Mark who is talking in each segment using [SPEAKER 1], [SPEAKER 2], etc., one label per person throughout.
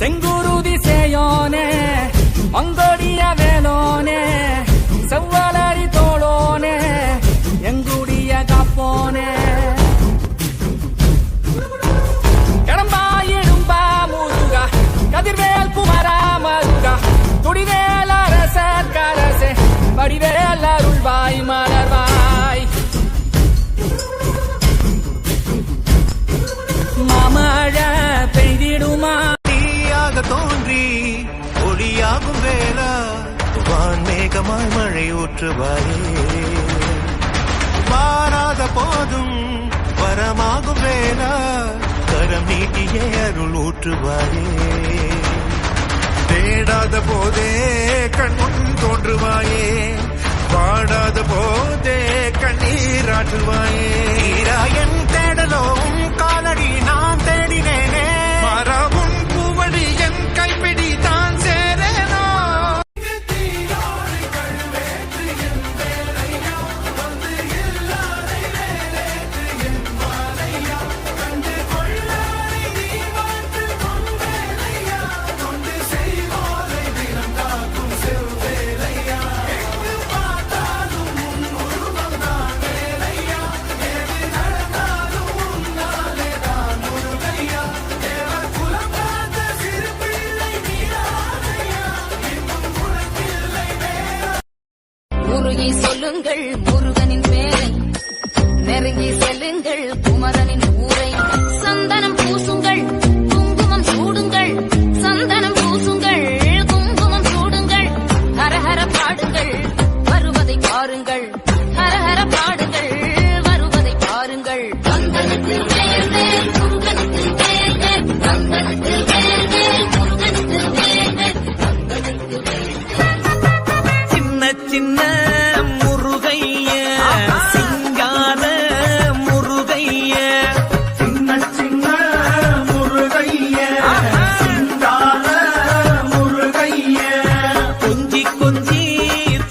[SPEAKER 1] செங்குருதி சேயோனே மங்கோடிய வேலோனே செவ்வலரி தோளோனே எங்குடிய காப்போனே கடம்பாயிடும்பா முருகா கதிர்வேல் குமரா மருகா துடிவேல் அரசர் கரசே வடிவேல் அருள்வாய் மலர்வாய் மாமழ பெய்திடுமா
[SPEAKER 2] தோன்றி ஒளியாகும் வேளா வான்மேகமாய் மழை ஊற்றுவாயே மாறாத போதும் வரமாகும் வேளா கரம் நீட்டியே அருள் ஊற்றுவாயே தேடாத போதே கண்முன் தோன்றுவாயே பாடாத போதே கண்ணீராற்றுவாயே என் தேடலும் காலடி நான் தேடினேனே மரபும் பூவடி என் கைப்பிடி தான் சேரேனோ
[SPEAKER 3] முருகி சொல்லுங்கள் முருகனின் பேரை நெருங்கி செல்லுங்கள் குமரனின் ஊரை சந்தனம் பூசுங்கள் குங்குமம் சூடுங்கள் சந்தனம் பூசுங்கள் குங்குமம் சூடுங்கள் ஹரஹர பாடுங்கள் வருவதை பாருங்கள் ஹரஹர பாடுங்கள் வருவதை பாருங்கள் கந்தனுக்கு வேல் வேல் முருகனுக்கு வேல் வேல் கந்தனுக்கு வேல் வேல் முருகனுக்கு வேல் வேல் கந்தனுக்கு வேல்
[SPEAKER 2] சின்ன சின்ன முருகைய சிங்கார முருகைய சின்ன சின்ன முருகைய சிங்கார முருகைய கொஞ்சி கொஞ்சி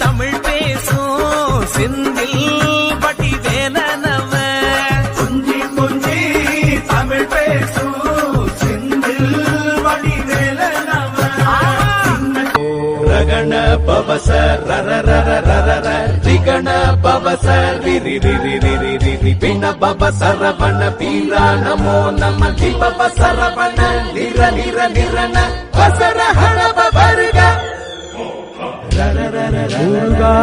[SPEAKER 2] தமிழ் பேசும் செந்தில் பட்டி வேலனவ கொஞ்சி கொஞ்சி தமிழ் பேசும் செந்தில் பட்டி வேலனவ ரகண பவச ரர ரர ரர ர ரிகண பவச ரிரி ரிரி ரிரி ரிரி பின பவ சரவண பீரா நமோ நம திபவ சரவண நிர நிர நிரண வசர ஹண பவர்க ரர ரர முருகா